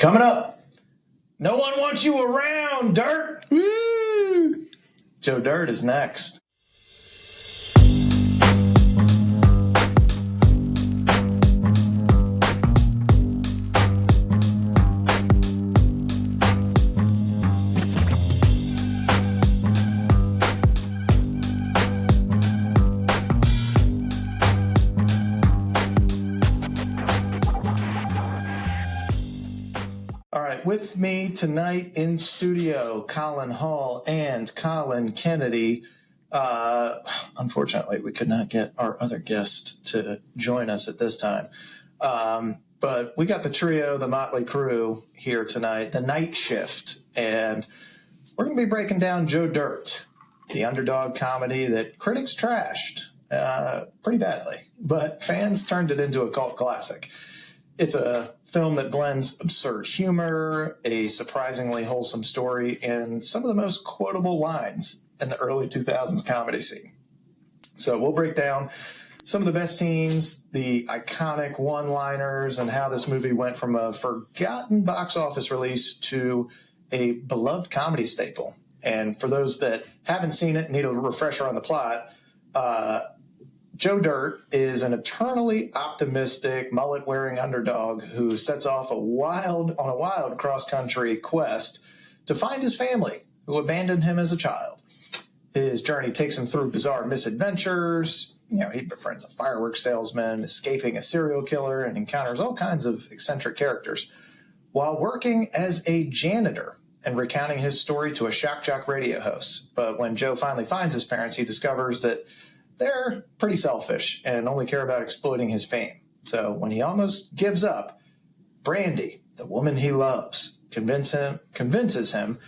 Coming up, no one wants you around, Dirt. Woo! Joe Dirt is next. With me tonight in studio, Colin Hall and Colin Kennedy. Unfortunately, we could not get our other guest to join us at this time. But we got the trio, the Motley Crew, here tonight, the Nightshift. And we're going to be breaking down Joe Dirt, the underdog comedy that critics trashed pretty badly. But fans turned it into a cult classic. It's a film that blends absurd humor, a surprisingly wholesome story, and some of the most quotable lines in the early 2000s comedy scene. So we'll break down some of the best scenes, the iconic one-liners, and how this movie went from a forgotten box office release to a beloved comedy staple. And for those that haven't seen it, need a refresher on the plot, Joe Dirt is an eternally optimistic, mullet-wearing underdog who sets off on a wild cross-country quest to find his family, who abandoned him as a child. His journey takes him through bizarre misadventures. He befriends a fireworks salesman, escaping a serial killer, and encounters all kinds of eccentric characters while working as a janitor and recounting his story to a shock jock radio host. But when Joe finally finds his parents, he discovers that they're pretty selfish and only care about exploiting his fame. So when he almost gives up, Brandy, the woman he loves, convinces him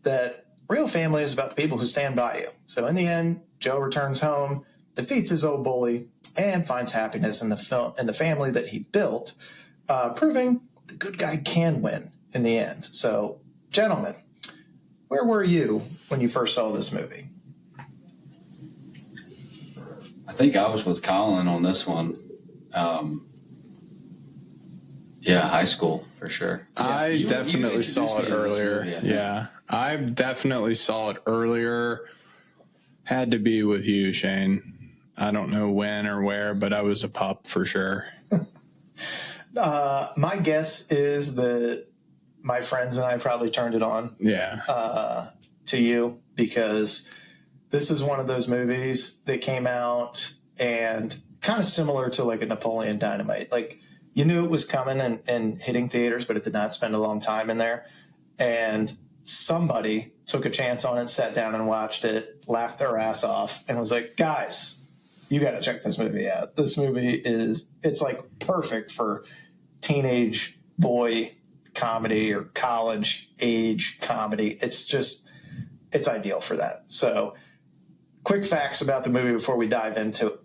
that real family is about the people who stand by you. So in the end, Joe returns home, defeats his old bully, and finds happiness in the family that he built, proving the good guy can win in the end. So, gentlemen, where were you when you first saw this movie? I think I was with Colin on this one. High school for sure. I definitely saw it earlier. I definitely saw it earlier. Had to be with you, Shane. I don't know when or where, but I was a pup for sure. My guess is that my friends and I probably turned it on. To you, because this is one of those movies that came out and kind of similar to like a Napoleon Dynamite. Like, you knew it was coming and hitting theaters, but it did not spend a long time in there. And somebody took a chance on it, sat down and watched it, laughed their ass off, and was like, guys, you got to check this movie out. This movie it's like perfect for teenage boy comedy or college age comedy. It's ideal for that. So, quick facts about the movie before we dive into it.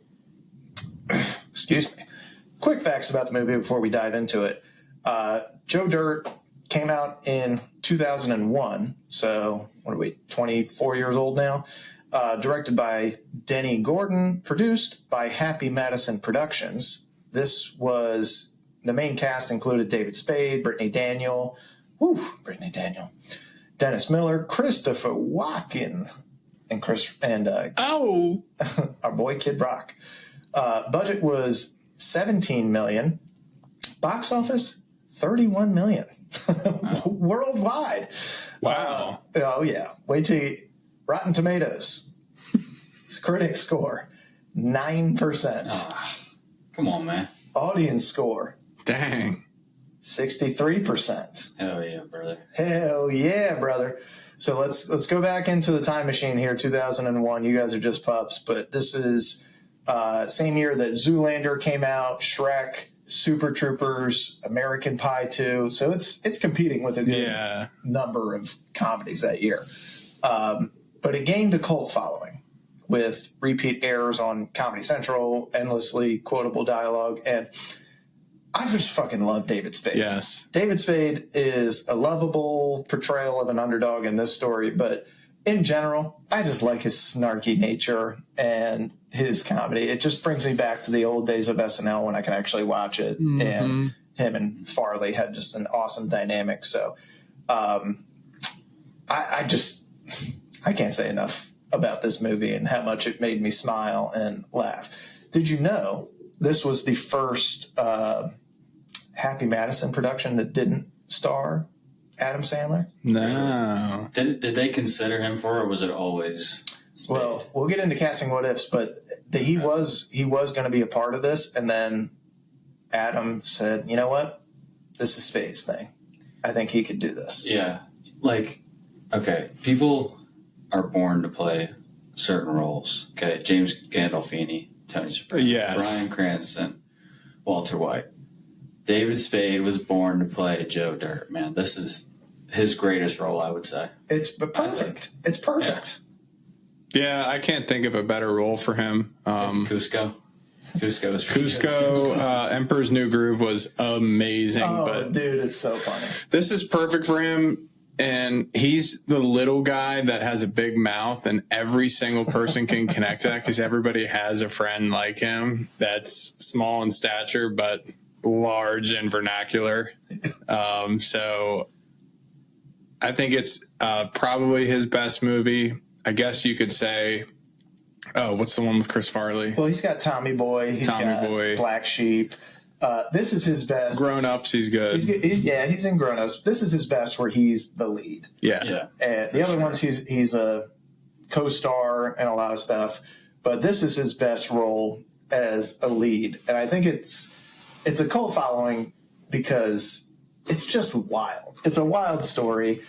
Excuse me. Quick facts about the movie before we dive into it. Joe Dirt came out in 2001. So, what are we, 24 years old now? Directed by Denny Gordon, produced by Happy Madison Productions. The main cast included David Spade, Brittany Daniel, Dennis Miller, Christopher Walken, and our boy Kid Rock. Budget was $17 million. Box office $31 million. Wow. Worldwide. Wow. Oh yeah. Wait till Rotten Tomatoes. His critic score 9%. Oh, come on, man. Audience score. Dang. 63%. Hell yeah, brother. So let's go back into the time machine here, 2001. You guys are just pups, but this is same year that Zoolander came out, Shrek, Super Troopers, American Pie 2. So it's competing with a good number of comedies that year. But it gained a cult following with repeat airs on Comedy Central, endlessly quotable dialogue, and I just fucking love David Spade. Yes. David Spade is a lovable portrayal of an underdog in this story, but in general, I just like his snarky nature and his comedy. It just brings me back to the old days of SNL when I can actually watch it. Mm-hmm. And him and Farley had just an awesome dynamic. So I can't say enough about this movie and how much it made me smile and laugh. Did you know this was the first Happy Madison production that didn't star Adam Sandler? No. Did they consider him for it, or was it always Spade? Well, we'll get into casting what ifs, but he was going to be a part of this, and then Adam said, "You know what? This is Spade's thing. I think he could do this." Yeah, like, okay, people are born to play certain roles. Okay, James Gandolfini, Tony Soprano, yes. Bryan Cranston, Walter White. David Spade was born to play Joe Dirt. Man, this is his greatest role, I would say. It's perfect. It's perfect. Yeah, I can't think of a better role for him. Cusco, Emperor's New Groove was amazing. Oh, but dude, it's so funny. This is perfect for him. And he's the little guy that has a big mouth, and every single person can connect to that because everybody has a friend like him that's small in stature but large in vernacular. So I think it's probably his best movie. I guess you could say, what's the one with Chris Farley? Well, he's got Tommy Boy. He's got Black Sheep. This is his best. Grown Ups, he's good. He's in Grown Ups. This is his best where he's the lead. Yeah. And the other ones, he's a co-star and a lot of stuff. But this is his best role as a lead. And I think it's a cult following because it's just wild. It's a wild story.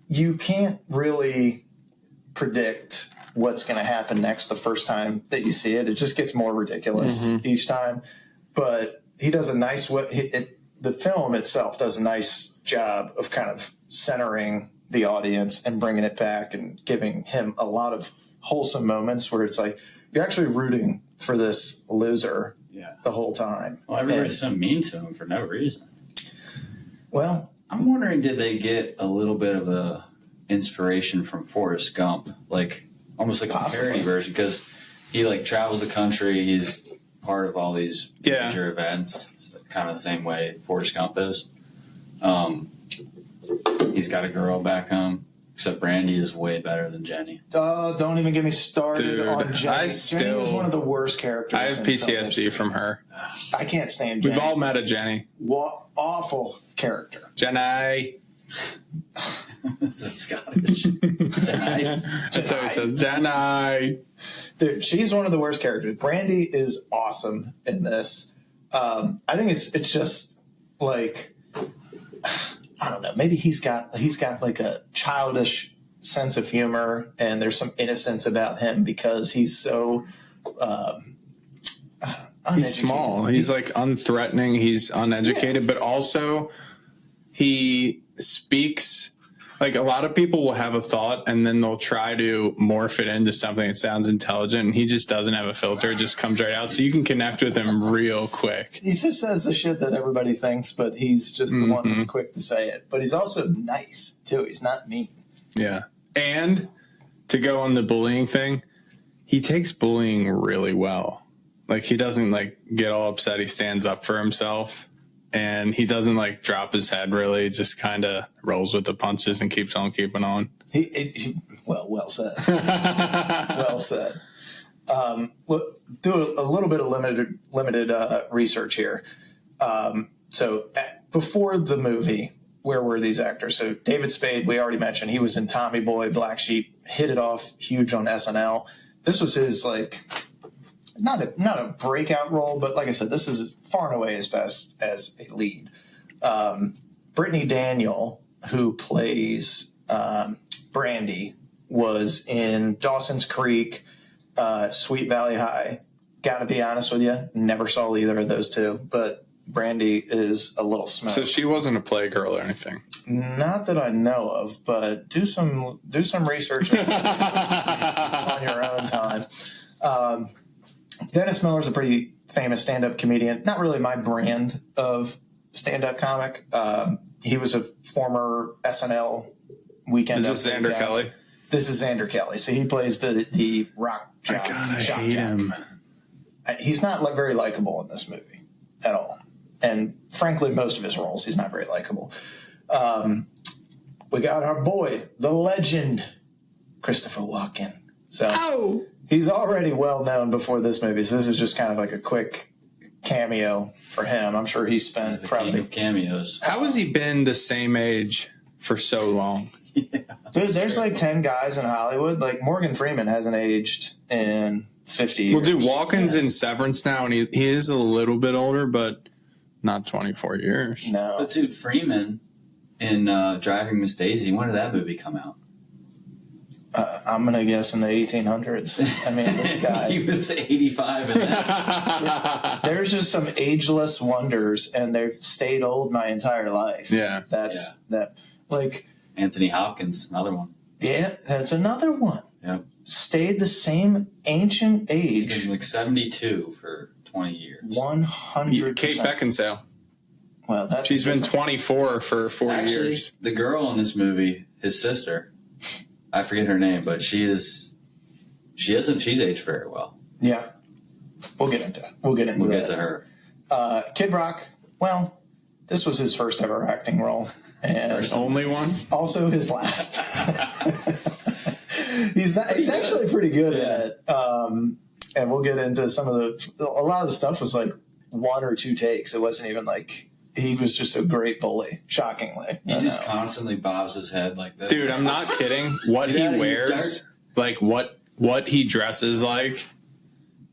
You can't really predict what's going to happen next the first time that you see it. It just gets more ridiculous each time. But he does a nice the film itself does a nice job of kind of centering the audience and bringing it back and giving him a lot of wholesome moments where it's like you're actually rooting for this loser the whole time. Well, everybody's so mean to him for no reason. Well, I'm wondering, did they get a little bit of a inspiration from Forrest Gump, like almost like possibly. A parody version? Because he like travels the country, he's part of all these major events, kind of the same way Forrest Gump is. He's got a girl back home, except Brandy is way better than Jenny. Don't even get me started on Jenny. Jenny is one of the worst characters. I have PTSD from her. I can't stand Jenny. We've all met a Jenny. Awful character. Jenny. Is it Scottish? Jenny. That's how he says, Jenny. Dude, she's one of the worst characters. Brandy is awesome in this. I think it's just like, I don't know. Maybe he's got like a childish sense of humor, and there's some innocence about him because he's so he's small. He's like unthreatening. He's uneducated, but also he speaks. Like a lot of people will have a thought and then they'll try to morph it into something that sounds intelligent, and he just doesn't have a filter. It just comes right out. So you can connect with him real quick. He just says the shit that everybody thinks, but he's just the one that's quick to say it. But he's also nice too. He's not mean. Yeah. And to go on the bullying thing, he takes bullying really well. Like he doesn't like get all upset. He stands up for himself. And he doesn't like drop his head really, just kind of rolls with the punches and keeps on keeping on. Well said. Well said. Look, do a little bit of limited research here. Before the movie, where were these actors? So David Spade, we already mentioned, he was in Tommy Boy, Black Sheep, hit it off huge on SNL. This was his like. Not a breakout role, but like I said, this is far and away his best as a lead. Brittany Daniel, who plays Brandy, was in Dawson's Creek, Sweet Valley High. Gotta be honest with you, never saw either of those two, but Brandy is a little smoked. So she wasn't a Playgirl or anything? Not that I know of, but do some research on your own time. Dennis Miller's a pretty famous stand-up comedian. Not really my brand of stand-up comic. He was a former SNL weekend. Is this Xander Kelly? This is Xander Kelly. So he plays the rock jock. God, I hate him. He's not very likable in this movie at all. and frankly, most of his roles, he's not very likable. We got our boy, the legend, Christopher Walken. So he's already well known before this movie. So this is just kind of like a quick cameo for him. I'm sure he spent He's the king of cameos. How has he been the same age for so long? Yeah, dude, there's like 10 guys in Hollywood. Like Morgan Freeman hasn't aged in 50 years. Well, dude, Walken's in Severance now, and he is a little bit older, but not 24 years. No. But dude, Freeman in Driving Miss Daisy, when did that movie come out? I'm going to guess in the 1800s. I mean, this guy. He was 85 in that. There's just some ageless wonders, and they've stayed old my entire life. Yeah. That. Like, Anthony Hopkins, another one. Yeah, that's another one. Yep. Stayed the same ancient age. He's been like 72 for 20 years. 100%. Kate Beckinsale. Well, she's been 24 for 4 Actually, years. The girl in this movie, his sister, I forget her name, but she's aged very well. Yeah. We'll get into that. We'll get to her. Kid Rock, well, this was his first ever acting role. And first only one? Also his last. He's actually pretty good at it. And we'll get into a lot of the stuff was like 1 or 2 takes. It wasn't even like, he was just a great bully, shockingly. He just constantly bobs his head like this. Dude, I'm not kidding. What he wears, like what he dresses like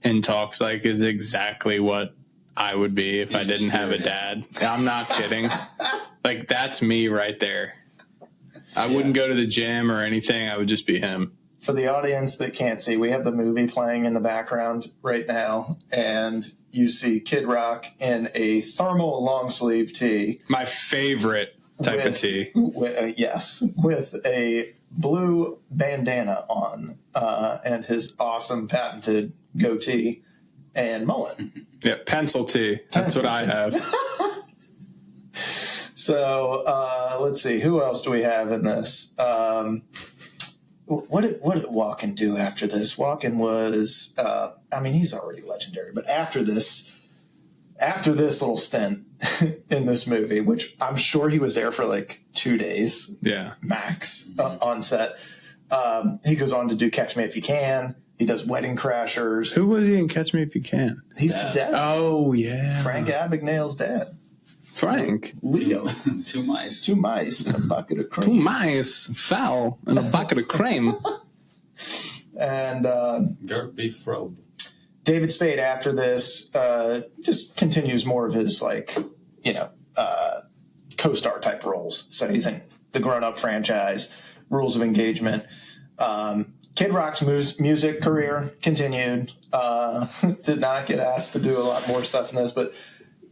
and talks like is exactly what I would be if I didn't have a dad. I'm not kidding. Like, that's me right there. I wouldn't go to the gym or anything. I would just be him. For the audience that can't see, we have the movie playing in the background right now, and you see Kid Rock in a thermal long sleeve tee. My favorite type of tee. Yes, with a blue bandana on and his awesome patented goatee and mullet. Yeah, pencil tee. That's what I have. So let's see. Who else do we have in this? What did Walken do after this? Walken was, he's already legendary, but after this little stint in this movie, which I'm sure he was there for like 2 days, max on set. He goes on to do Catch Me If You Can. He does Wedding Crashers. Who was he in Catch Me If You Can? He's the dad. Oh yeah, Frank Abagnale's dad. Frank. Leo. 2 mice. 2 mice in a bucket of cream. 2 mice fell in a bucket of cream. And Gert beef robe. David Spade, after this, just continues more of his co-star type roles. So he's in the Grown Up franchise, Rules of Engagement. Kid Rock's music career continued. Did not get asked to do a lot more stuff in this, but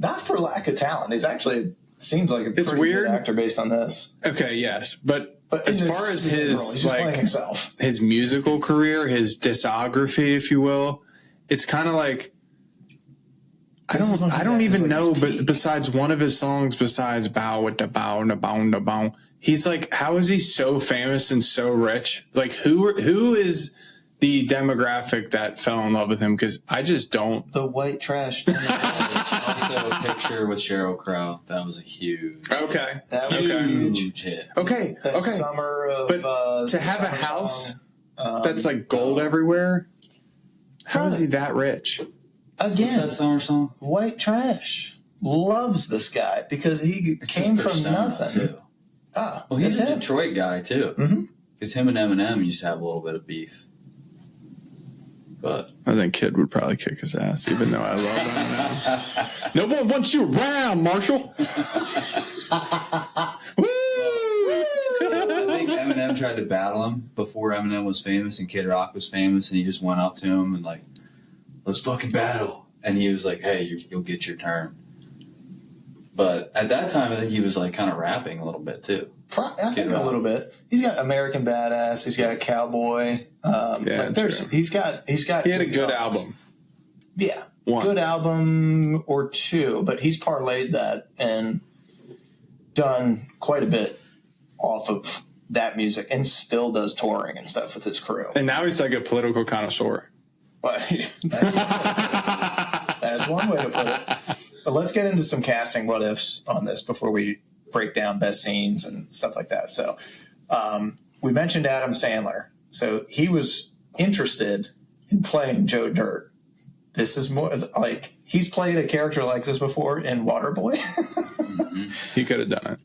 not for lack of talent. He's actually seems like a pretty good actor based on this. Okay, yes, but as far as his playing himself, his musical career, his discography, if you will, it's kind of like I don't even know. But besides one of his songs, besides "Bow with the Bow and the Bow and the Bow," he's like, how is he so famous and so rich? Like, who is the demographic that fell in love with him? Because I just don't. The white trash. Also, a picture with Sheryl Crow. That was a huge. Okay. That was a huge hit. Okay. That summer of. But to have a house that's like gold everywhere, how is he that rich? Again, what's that summer song? White Trash loves this guy because he came from nothing. Too. Ah, well, he's a Detroit guy too. Because him and Eminem used to have a little bit of beef. But I think Kid would probably kick his ass, even though I love Eminem. No one wants you around, Marshall. I think Eminem tried to battle him before Eminem was famous and Kid Rock was famous, and he just went up to him and like, let's fucking battle. And he was like, hey, you'll get your turn. But at that time, I think he was like kind of rapping a little bit too. I think a little bit. He's got American Badass. He's got a Cowboy. He had a good album. Yeah, one good album or two, but he's parlayed that and done quite a bit off of that music, and still does touring and stuff with his crew. And now he's like a political connoisseur. Well, that's one way to put it. let's get into some casting what ifs on this before we break down best scenes and stuff like that. So we mentioned Adam Sandler. So he was interested in playing Joe Dirt. This is more like he's played a character like this before in Waterboy. He could have done it.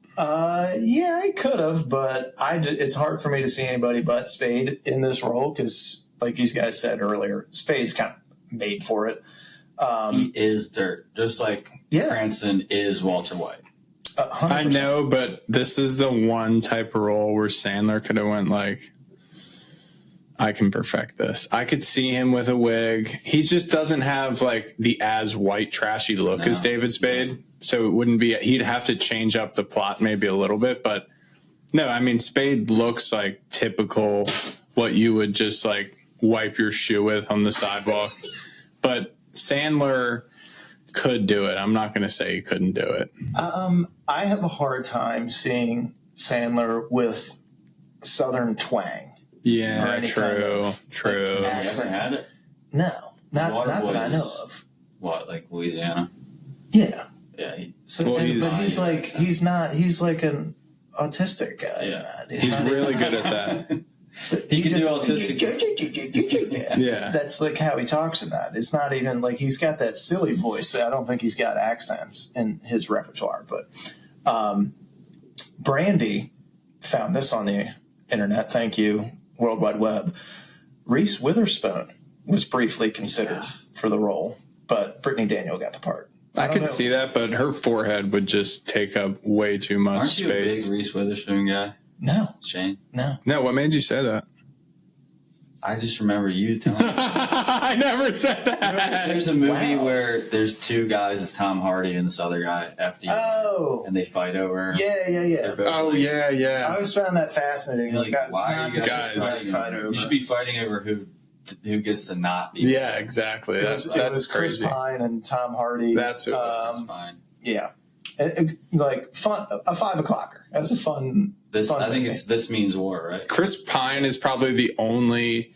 Yeah, he could have, but it's hard for me to see anybody but Spade in this role because, like these guys said earlier, Spade's kind of made for it. He is Dirt, just like Cranston is Walter White. 100%. I know, but this is the one type of role where Sandler could have went like, I can perfect this. I could see him with a wig. He just doesn't have like the as white trashy look as David Spade. So it wouldn't be, he'd have to change up the plot maybe a little bit. But no, I mean, Spade looks like typical what you would just like wipe your shoe with on the sidewalk. But Sandler could do it. I'm not going to say he couldn't do it. I have a hard time seeing Sandler with Southern twang. Yeah, true. Like, Has he ever had it? No, not that I know of. What, like Louisiana? Yeah. Yeah. But he's like an autistic guy. Yeah. He's really good at that. He can do autistic. Yeah. That's like how he talks in that. It's not even like he's got that silly voice. So I don't think he's got accents in his repertoire. But Brandy found this on the internet. Thank you, World Wide Web. Reese Witherspoon was briefly considered for the role, but Brittany Daniel got the part. I could see that, but her forehead would just take up way too much Aren't space. you a big Reese Witherspoon guy? No. Shane? No, what made you say that? I just remember you telling me. I never said that. There's a movie where there's two guys, it's Tom Hardy and this other guy, FD. Oh. And they fight over. Yeah. Oh, yeah. I always found that fascinating. Like, why are you guys fight over. You should be fighting over who gets to not be. Yeah, exactly. That's Chris crazy. Pine and Tom Hardy. That's who it was. That's fine. Yeah. Like fun, a 5 o'clocker. That's a fun. Fun I think movie. it's This Means War, right? Chris Pine is probably the only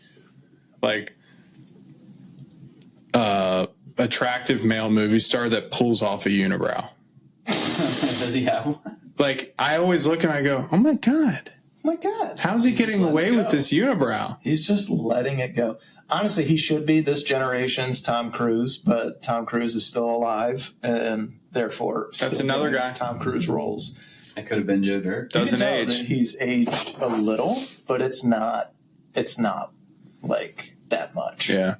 like attractive male movie star that pulls off a unibrow. Does he have one? Like I always look and I go, oh my god, how's he getting away with this unibrow? He's just letting it go. Honestly, he should be this generation's Tom Cruise, but Tom Cruise is still alive, and therefore that's another guy. Tom Cruise roles. It could have been Joe Dirt. Doesn't You can tell age. that he's aged a little, but it's not like that much. Yeah,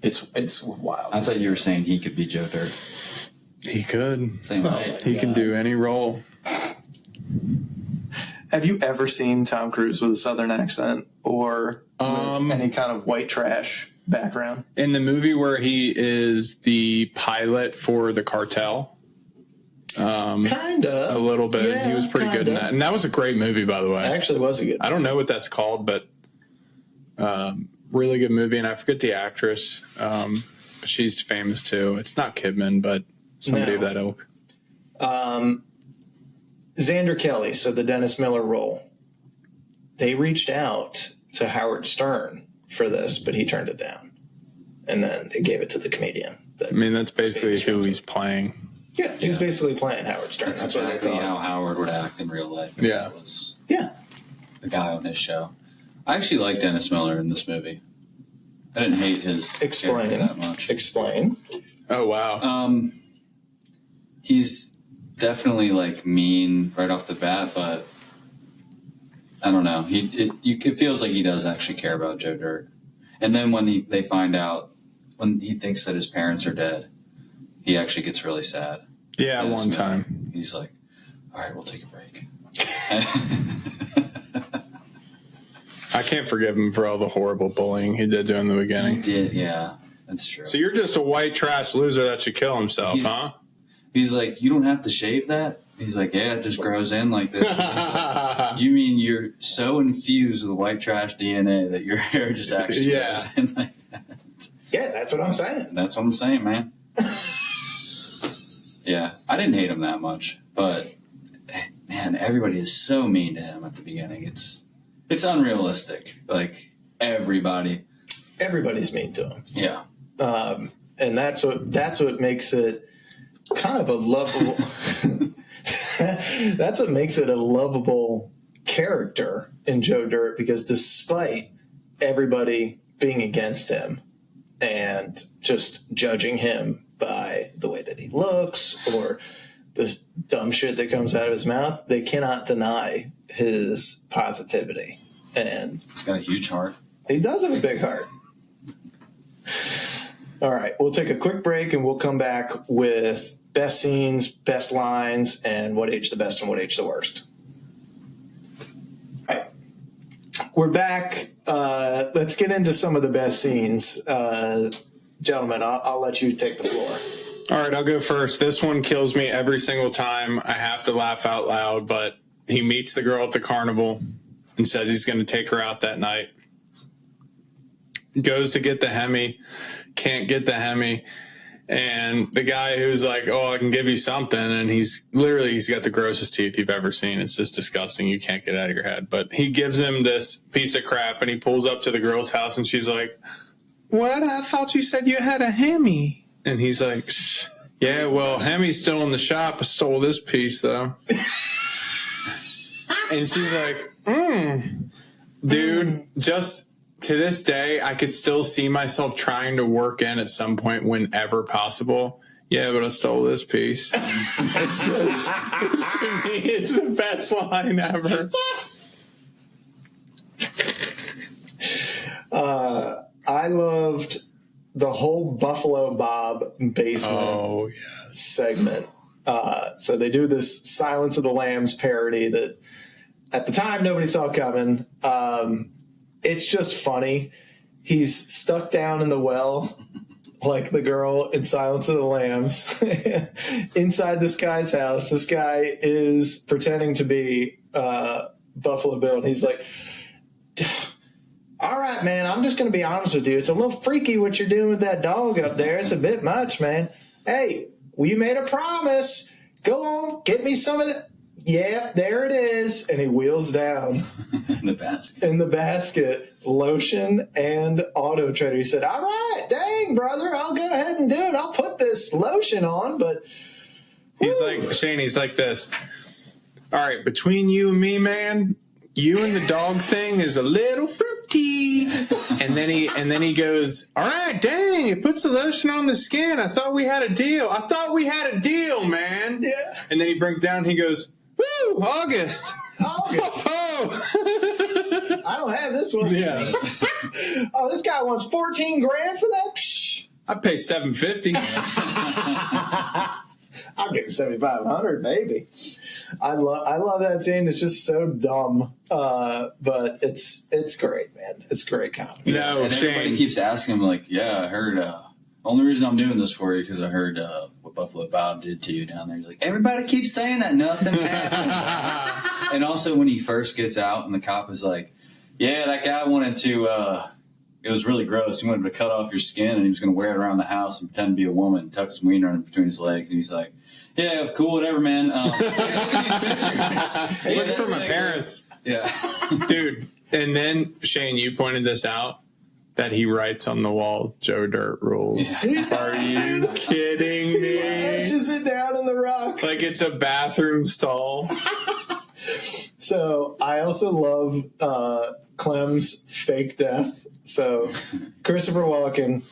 it's wild. I thought you were saying he could be Joe Dirt. he could. Same way. He can do any role. Have you ever seen Tom Cruise with a Southern accent or any kind of white trash background? In the movie where he is the pilot for the cartel. Kinda. A little bit. Yeah, he was pretty good in that. And that was a great movie, by the way. Actually, was a good. I don't know what that's called, but really good movie. And I forget the actress. But she's famous too. It's not Kidman, but somebody of that ilk. Xander Kelly, so the Dennis Miller role. They reached out to Howard Stern for this, but he turned it down. And then they gave it to the comedian. I mean, that's basically who he's playing. Yeah, he's basically playing Howard Stern. That's what I exactly thought. how Howard would act in real life. If Yeah. it was Yeah. a guy on his show. I actually like Dennis Miller in this movie. I didn't hate his character that much. Explain. Oh, wow. He's definitely like mean right off the bat, but I don't know. It feels like he does actually care about Joe Dirt. And then when they find out, when he thinks that his parents are dead, he actually gets really sad. Yeah, Dennis one Miller. time. He's like, all right, we'll take a break. I can't forgive him for all the horrible bullying he did in the beginning. Yeah, that's true. So you're just a white trash loser that should kill himself, huh? He's like, you don't have to shave that? He's like, yeah, it just grows in like this. Like, you mean you're so infused with white trash DNA that your hair just actually grows in like that? Yeah, that's what I'm saying. That's what I'm saying, man. Yeah, I didn't hate him that much, but man, everybody is so mean to him at the beginning. It's unrealistic. Like everybody's mean to him. Yeah. And that's what makes it kind of a lovable. That's what makes it a lovable character in Joe Dirt, because despite everybody being against him and just judging him by the way that he looks or the dumb shit that comes out of his mouth, they cannot deny his positivity. And he's got a huge heart. He does have a big heart. All right, we'll take a quick break and we'll come back with best scenes, best lines, and what age the best and what age the worst. All right, we're back. Let's get into some of the best scenes. Gentlemen, I'll let you take the floor. All right, I'll go first. This one kills me every single time. I have to laugh out loud, but he meets the girl at the carnival and says he's going to take her out that night. Goes to get the Hemi, can't get the Hemi. And the guy who's like, oh, I can give you something. And he's got the grossest teeth you've ever seen. It's just disgusting. You can't get it out of your head. But he gives him this piece of crap and he pulls up to the girl's house and she's like, what? I thought you said you had a Hemi. And he's like, yeah, well, Hemi's still in the shop. I stole this piece, though. And she's like, dude, just to this day, I could still see myself trying to work in at some point whenever possible. Yeah, but I stole this piece. It's to me, it's the best line ever. I loved the whole Buffalo Bob basement segment. So they do this Silence of the Lambs parody that at the time nobody saw coming. It's just funny. He's stuck down in the well like the girl in Silence of the Lambs inside this guy's house. This guy is pretending to be Buffalo Bill, and he's like, all right, man, I'm just going to be honest with you. It's a little freaky what you're doing with that dog up there. It's a bit much, man. Hey, we made a promise. Go on, get me some of the... Yeah, there it is. And he wheels down in the basket, lotion and Auto Trader. He said, all right, dang, brother, I'll go ahead and do it. I'll put this lotion on, but... He's like, Shane, he's like this. All right, between you and me, man, you and the dog thing is a little fruity. And then he goes, all right, dang, it puts the lotion on the skin. I thought we had a deal. Man. Yeah. And then he brings down, he goes, woo, August. Oh. I don't have this one. Yeah. Oh, this guy wants $14,000 for that? Psh. I pay $750. I'll give him $7,500, maybe. I love that scene. It's just so dumb, but it's great, man. It's great comedy. No, and Shane. Everybody keeps asking him, like, yeah, I heard. Only reason I'm doing this for you because I heard what Buffalo Bob did to you down there. He's like, everybody keeps saying that, nothing happened. And also, when he first gets out, and the cop is like, yeah, that guy wanted to. It was really gross. He wanted to cut off your skin, and he was going to wear it around the house and pretend to be a woman, and tuck his wiener in between his legs. And he's like, yeah, cool, whatever, man. Look at these pictures. Look for my parents. Yeah. Dude, and then, Shane, you pointed this out, that he writes on the wall, Joe Dirt rules. Yeah. Are you kidding me? He etches it down in the rock. Like it's a bathroom stall. So I also love Clem's fake death. So Christopher Walken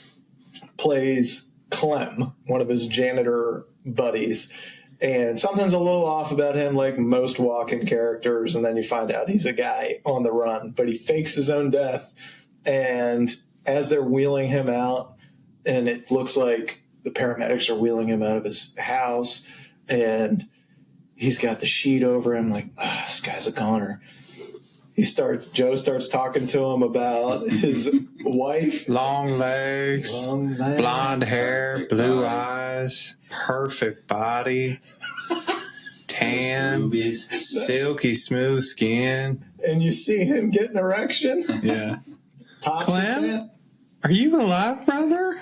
plays Clem, one of his janitor buddies, and something's a little off about him, like most Walken characters, and then you find out he's a guy on the run, but he fakes his own death, and as they're wheeling him out, and it looks like the paramedics are wheeling him out of his house, and he's got the sheet over him, like, oh, this guy's a goner. Joe starts talking to him about his wife. Long legs, blonde hair, blue eyes, perfect body, tan, silky smooth skin. And you see him get an erection. Yeah. Pops Clem, are you alive, brother?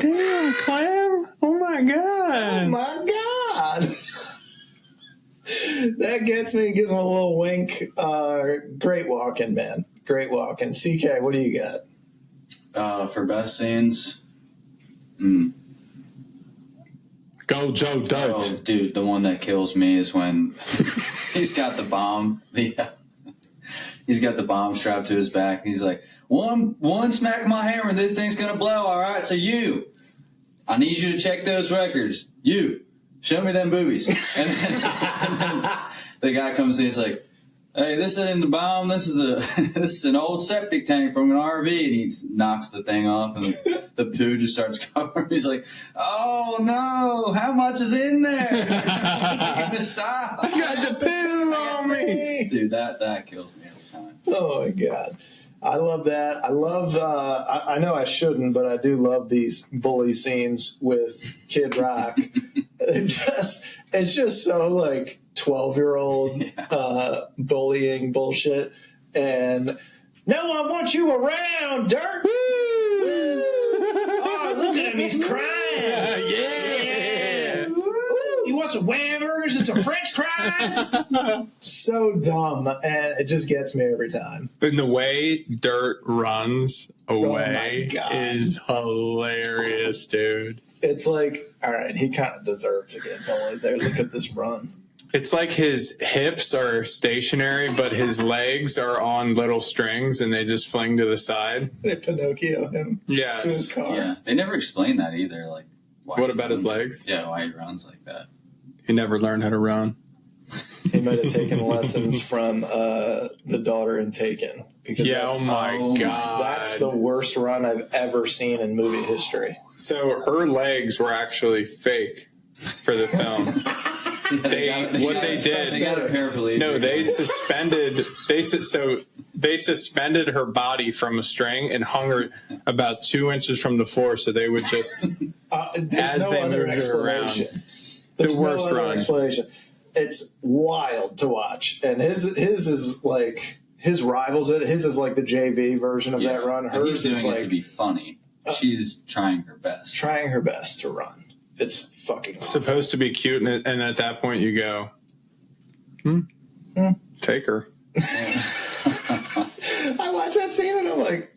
Damn, Clem. Oh, my God. Oh, my God. That gets me, gives him a little wink. Great walking, man. Great walking. CK, what do you got? For best scenes, Go, Joe Dirt. Oh, dude, the one that kills me is when he's got the bomb. He's got the bomb strapped to his back, and he's like, one smack of my hammer, and this thing's going to blow, all right? So I need you to check those records. Show me them boobies. And then the guy comes in, he's like, hey, this isn't the bomb. This is an old septic tank from an RV. And he knocks the thing off, and the poo just starts covering. He's like, oh, no, how much is in there? It's going to stop. You got the poo on me. Dude, that kills me every time. Oh, my God. I love that. I love, I know I shouldn't, but I do love these bully scenes with Kid Rock. It's just so like 12-year-old bullying bullshit. And no one wants you around, Dirt. Woo! Oh, look at him. He's crying. Yeah. You want some hamburgers and some French fries? So dumb, and it just gets me every time. And the way Dirt runs away is hilarious, dude. It's like, all right, he kind of deserved to get bullied there. Look at this run. It's like his hips are stationary, but his legs are on little strings, and they just fling to the side. They Pinocchio him to his car. Yeah, they never explained that either. Like, what about his legs? Yeah, why he runs like that. He never learned how to run. He might have taken lessons from the daughter in Taken. Oh my God. That's the worst run I've ever seen in movie history. So her legs were actually fake for the film. They got a paraplegic. No, they suspended her body from a string and hung her about 2 inches from the floor, so they would just as no they moved her around. There's the worst no other run. Explanation. It's wild to watch, and his is like his rivals. His is like the JV version of that run. Hers is like it to be funny. She's trying her best. Trying her best to run. It's fucking awful. Supposed to be cute, and at that point you go, take her. I watch that scene and I'm like,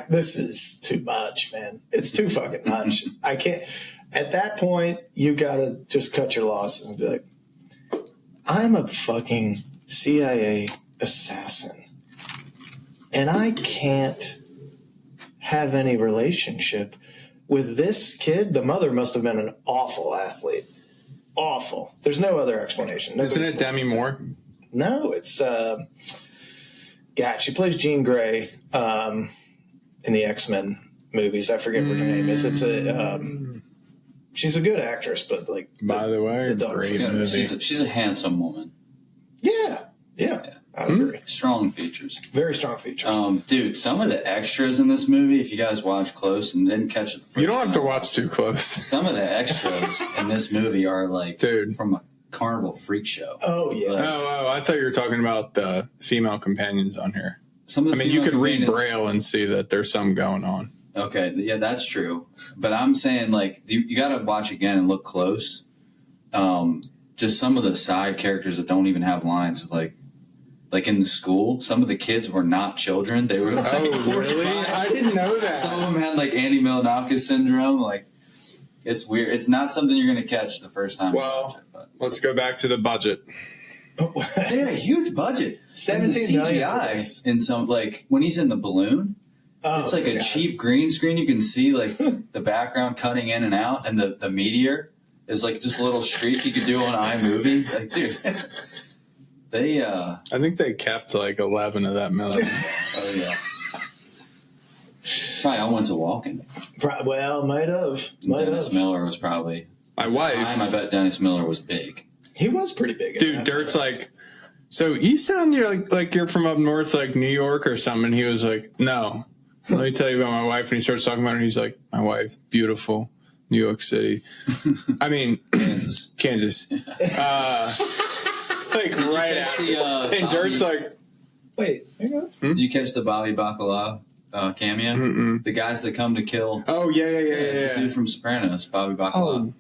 this is too much, man. It's too fucking much. I can't. At that point, you gotta just cut your losses and be like, I'm a fucking CIA assassin, and I can't have any relationship with this kid. The mother must have been an awful athlete. Awful. There's no other explanation. Isn't it Demi Moore? No, it's she plays Jean Grey in the X-Men movies. I forget what her name is. It's she's a good actress, but like by the way, great movie. She's a handsome woman. Yeah. I agree. Strong features. Very strong features. Dude, some of the extras in this movie, if you guys watch close and didn't catch it the first you don't have to watch too close. Some of the extras in this movie are like from a carnival freak show. Oh, yeah. Like, I thought you were talking about the female companions on here. You could read Braille and see that there's some going on. Okay, yeah, that's true. But I'm saying, like, you got to watch again and look close. Just some of the side characters that don't even have lines, like in the school, some of the kids were not children. They were like, oh, really? I didn't know that. Some of them had like Andy Milonakis syndrome. Like, it's weird. It's not something you're going to catch the first time. Well, you watch it, but let's go back to the budget. They had a huge budget. $17 million CGI in some, like, when he's in the balloon. It's like a cheap green screen. You can see like the background cutting in and out, and the meteor is like just a little streak you could do on iMovie. Like, dude, they. I think they kept like 11 of that million. Oh yeah. Probably all went to Walken. Well, might have. Dennis Miller was probably my wife. I bet Dennis Miller was big. He was pretty big. Dude, Dirt's like, so you sound like you're from up north, like New York or something. And he was like, no. Let me tell you about my wife. And he starts talking about her. And he's like, my wife, beautiful, New York City. I mean, Kansas. Like right after. And Dirt's like, wait, hang on. Did you catch the Bobby Bacala cameo? Mm-mm. The guys that come to kill. Oh, yeah. It's the dude from Sopranos, Bobby Bacala. Oh,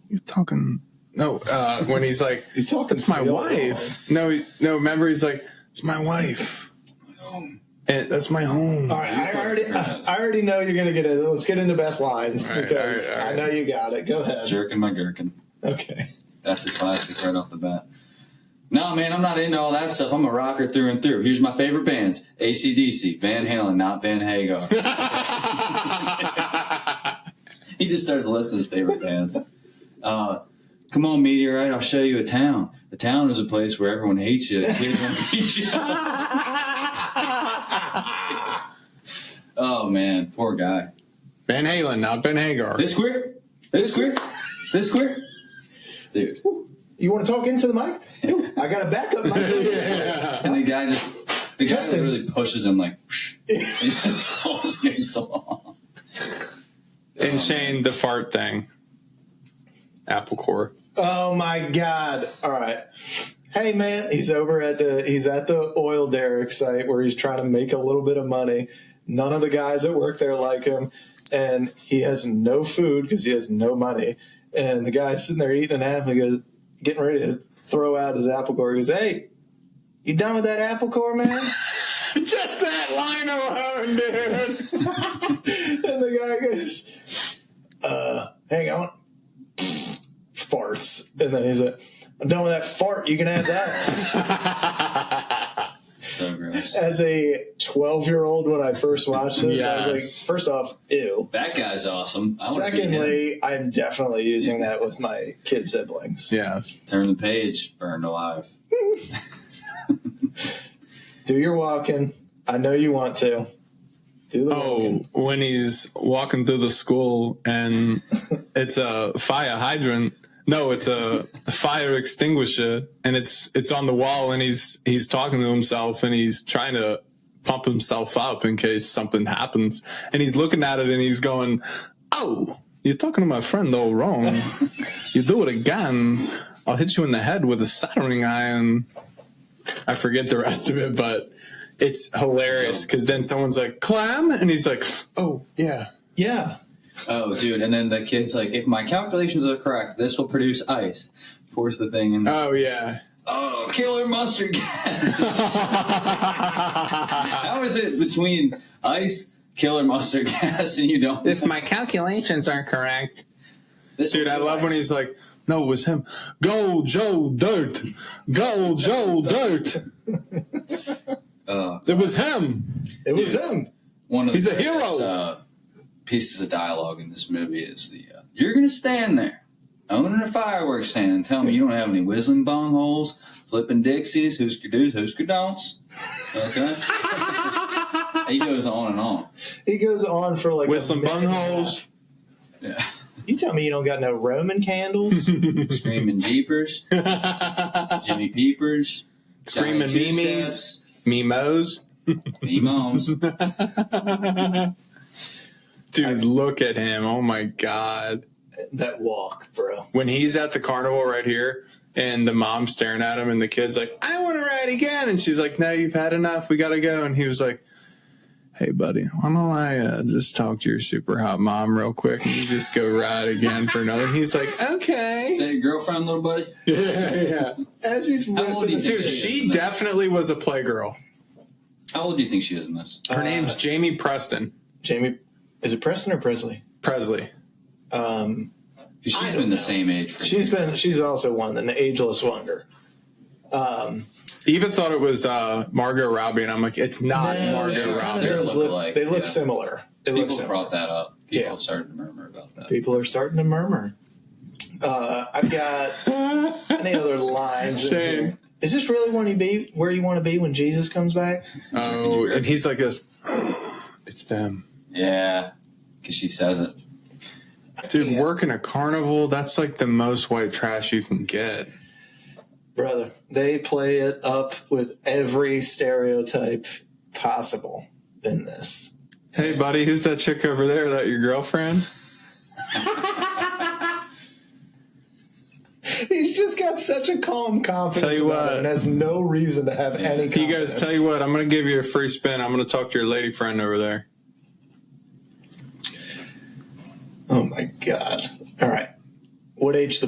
you're talking. No, when he's like, talking it's my wife. No, remember, he's like, it's my wife. That's my home. All right, I already know you're going to get it. Let's get into best lines because I know you got it. Go ahead. Jerking my gherkin. Okay. That's a classic right off the bat. No, man, I'm not into all that stuff. I'm a rocker through and through. Here's my favorite bands. AC/DC, Van Halen, not Van Hagar. He just starts listing his favorite bands. Come on, meteorite, I'll show you a town. A town is a place where everyone hates you. Kids want to beat you. Oh, man, poor guy. Van Halen, not Van Hagar. This queer. Dude. You want to talk into the mic? Ooh, I got a backup mic. Yeah. And the guy really pushes him like, he just falls against the wall. And Shane, the fart thing. Apple core. Oh my God. All right. Hey man, he's at the oil derrick site where he's trying to make a little bit of money. None of the guys that work there like him, and he has no food because he has no money. And the guy's sitting there eating an apple. He goes, getting ready to throw out his apple core. He goes, "Hey, you done with that apple core, man?" Just that line alone, dude. And the guy goes, hang on. Farts. And then he's like, "I'm done with that fart. You can have that." So gross. As a 12-year-old, when I first watched this, I was like, first off, ew. That guy's awesome. Secondly, I'm definitely using that with my kid siblings. Yes. Turn the page, burned alive. Do your walking. I know you want to. Do the walking. When he's walking through the school and it's a fire hydrant. No, it's a fire extinguisher, and it's on the wall, and he's talking to himself, and he's trying to pump himself up in case something happens, and he's looking at it, and he's going, "Oh, you're talking to my friend all wrong. You do it again, I'll hit you in the head with a soldering iron." I forget the rest of it, but it's hilarious because then someone's like, "Clam," and he's like, "Oh, yeah." Yeah. Oh, dude. And then the kid's like, "If my calculations are correct, this will produce ice." Pours the thing in. Oh, yeah. Oh, killer mustard gas. How is it between ice, killer mustard gas, and you don't? If my calculations are correct. Dude, I love when he's like, "No, it was him. Go, Joe Dirt. Go, Joe Dirt." It was him. It was him. He's a hero. Pieces of dialogue in this movie is "You're going to stand there, owning a fireworks stand, and tell me you don't have any whistling bong holes, flipping Dixies, hoosker do's, hoosker don'ts." Okay? He goes on and on. He goes on for like whistling bong holes. Yeah. You tell me you don't got no Roman candles? Screaming Jeepers. Jimmy Peepers. Screaming Mimis. Mimos. Mimos. Dude, look at him. Oh, my God. That walk, bro. When he's at the carnival right here and the mom's staring at him and the kid's like, "I want to ride again." And she's like, "No, you've had enough. We got to go." And he was like, "Hey, buddy, why don't I just talk to your super hot mom real quick and you just go ride again for another?" And he's like, "Okay." Is that your girlfriend, little buddy? Yeah. As he's old do you think Dude, she definitely was a playgirl. How old do you think she is in this? Her name's Jamie Preston. Jamie, is it Preston or Presley? Presley. She's been the same age for years. She's also won an ageless wonder. Eva thought it was Margot Robbie, and I'm like, it's not Margot Robbie. They look similar. People brought that up. People have started to murmur about that. People are starting to murmur. I've got any other lines in here? Is this really where you want to be when Jesus comes back? Oh, and he's like this. It's them. Yeah, because she says it. Dude, working a carnival, that's like the most white trash you can get. Brother, they play it up with every stereotype possible in this. Hey, buddy, who's that chick over there? That your girlfriend? He's just got such a calm confidence tell you about what, it and has no reason to have any confidence. He goes, "Tell you what, I'm going to give you a free spin. I'm going to talk to your lady friend over there." Oh, my God. All right. What age the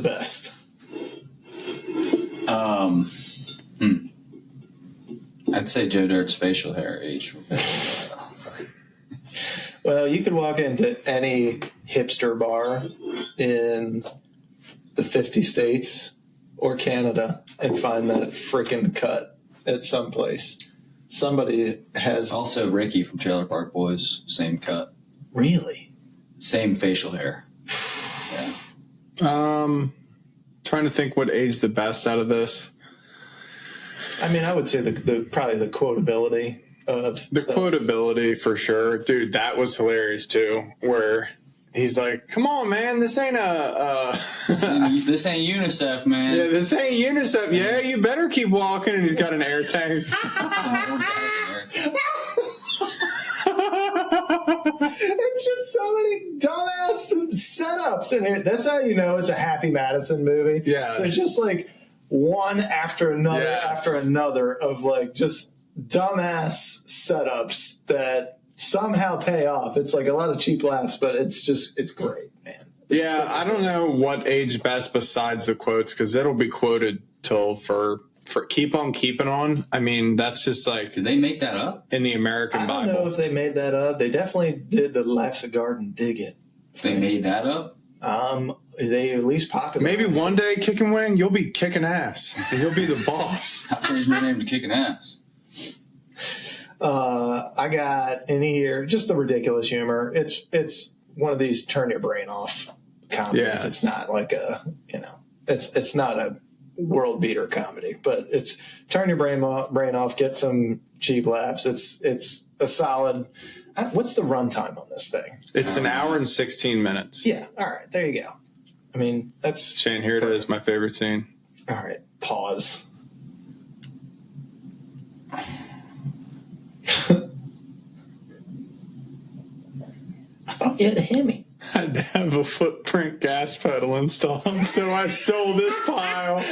I'd say Joe Dirt's facial hair aged. Well, you could walk into any hipster bar in the 50 states or Canada and find that freaking cut at some place. Somebody has... Also, Ricky from Trailer Park Boys, same cut. Really? Same facial hair. Yeah. Trying to think what aged the best out of this. I mean, I would say probably the quotability of the stuff. Quotability for sure. Dude, that was hilarious too, where he's like, come on, man, this ain't this ain't UNICEF, man. Yeah, this ain't UNICEF. Yeah, you better keep walking. And he's got an air tank. It's just so many dumbass setups in here. That's how you know it's a Happy Madison movie. Yeah. There's just like one after another after another of like just dumbass setups that somehow pay off. It's like a lot of cheap laughs, but it's great, man. I don't know what aged best besides the quotes, because it'll be quoted till for keep on keeping on. I mean, that's just like... Did they make that up? In the American Bible. I don't know if they made that up. They definitely did the Life's a Garden, dig it. They made that up? They at least popularized Maybe one day, Kick and Wing, you'll be kicking ass. And you'll be the boss. I changed my name to Kicking Ass. I got in here just the ridiculous humor. It's one of these turn your brain off comedies. Yeah. It's not like it's not a world beater comedy, but it's turn your brain off, get some cheap laughs. It's a solid. What's the runtime on this thing? It's an hour and 16 minutes. Yeah. All right. There you go. I mean, that's Shane. Here perfect. it is. My favorite scene. All right. Pause. I thought you had a Hemi. I had to have a footprint gas pedal installed, so I stole this pile.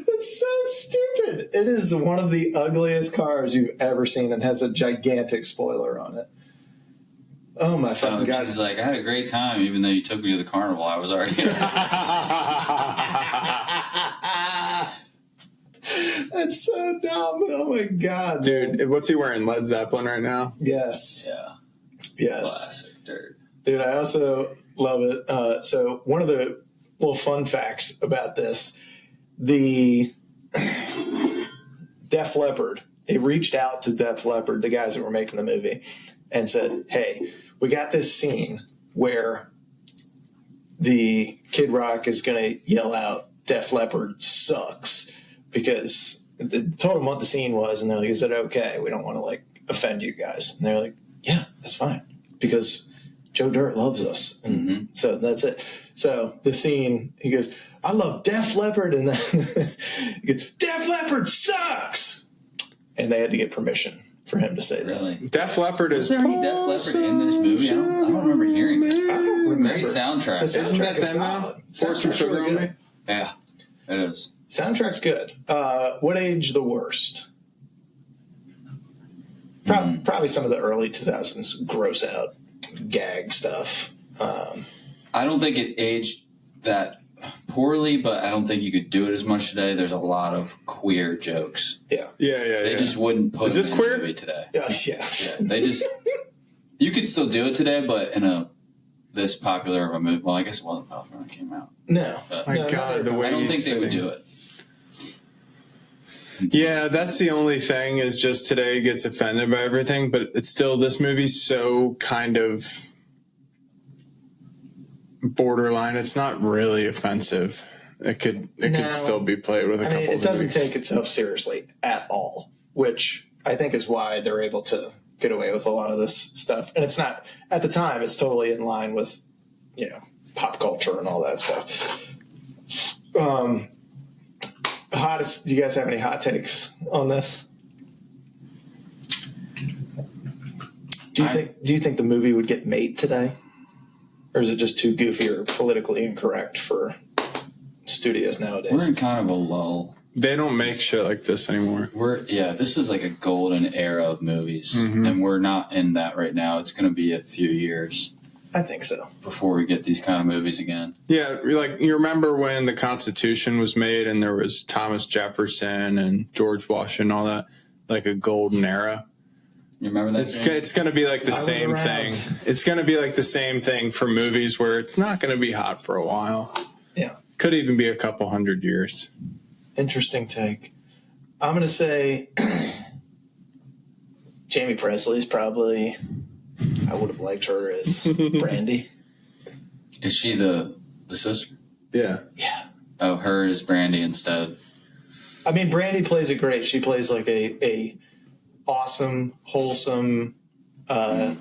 That's so stupid. It is one of the ugliest cars you've ever seen and has a gigantic spoiler on it. Oh, my fucking God. She's like, I had a great time, even though you took me to the carnival. I was already... That's so dumb. Oh, my God. Dude, what's he wearing? Led Zeppelin right now? Yes. Yeah. Yes. Classic dirt. Dude, I also love it. So one of the little fun facts about this, the Def Leppard, they reached out to Def Leppard, the guys that were making the movie, and said, hey, we got this scene where the Kid Rock is going to yell out, Def Leppard sucks, because they told him what the scene was, and they're like, is it okay? We don't want to, like, offend you guys. And they're like, yeah, that's fine, because Joe Dirt loves us. And so that's it. So the scene, he goes, I love Def Leppard, and then he goes, Def Leppard sucks! And they had to get permission for him to say Really? that. Def Leppard is... Was there any Def Leppard in this movie? I don't remember hearing it. I don't remember. Great soundtrack. The soundtrack Isn't that is them now? solid. Pour some Soundtrack's sugar really on good. me? Yeah, it is. Soundtrack's good. What age the worst? Probably some of the early 2000s gross out gag stuff. I don't think it aged that poorly, but I don't think you could do it as much today. There's a lot of queer jokes. Yeah. They just wouldn't put Is this them in queer? the movie today. Yeah. Yeah, they just... You could still do it today, but in this popular of a movie... Well, I guess it wasn't popular when it came out. No. But My No, God, the way I don't he's think they would sitting. do it. Yeah, that's the only thing is just today gets offended by everything, but it's still, this movie's so kind of borderline. It's not really offensive. It could still be played with a couple of it doesn't tweaks. take itself seriously at all, which I think is why they're able to get away with a lot of this stuff. And it's not, at the time, it's totally in line with, pop culture and all that stuff. Do you guys have any hot takes on this? Do you think the movie would get made today? Or is it just too goofy or politically incorrect for studios nowadays? We're in kind of a lull. They don't make shit like this anymore. This is like a golden era of movies, and we're not in that right now. It's going to be a few years. I think so. Before we get these kind of movies again. Yeah, like you remember when the Constitution was made and there was Thomas Jefferson and George Washington, all that, like a golden era. You remember that? It's going to be like the same thing. It's going to be like the same thing for movies where it's not going to be hot for a while. Yeah. Could even be a couple 100 years. Interesting take. I'm going to say Jamie Presley's probably... I would have liked her as Brandy. Is she the sister? Yeah. Yeah. Oh, her is Brandy instead. I mean, Brandy plays it great. She plays like a awesome, wholesome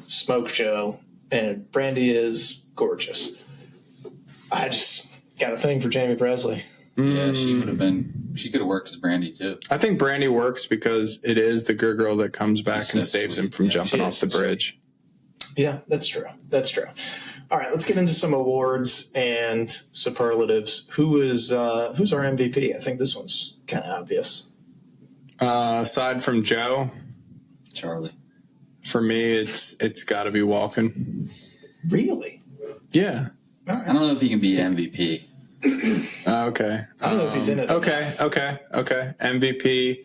smoke show, and Brandy is gorgeous. I just got a thing for Jamie Presley. Yeah, she could have worked as Brandy too. I think Brandy works because it is the good girl that comes back and saves him from jumping off the bridge. Yeah, that's true. That's true. All right, let's get into some awards and superlatives. Who's our MVP? I think this one's kind of obvious. Aside from Joe, Charlie. For me, it's got to be Walken. Really? Yeah. All right. I don't know if he can be MVP. Okay. I don't know if he's in it. Okay. MVP.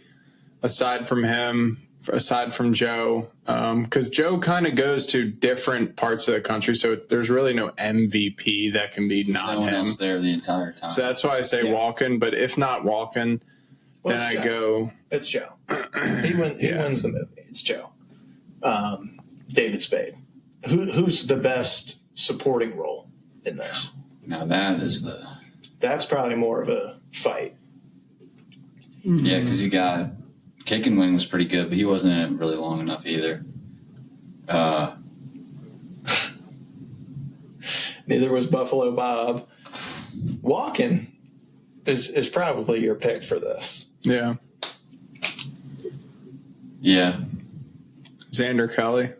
Aside from him. Aside from Joe, because Joe kind of goes to different parts of the country, so there's really no MVP that can be not no one him. else there the entire time. So that's why I say Walken, but if not Walken, then I go... It's Joe. He wins the movie. It's Joe. David Spade. Who's the best supporting role in this? Now That's probably more of a fight. Yeah, because you got... Kicking Wing was pretty good, but he wasn't in it really long enough either. Neither was Buffalo Bob. Walken is probably your pick for this. Yeah. Yeah. Xander Kelly.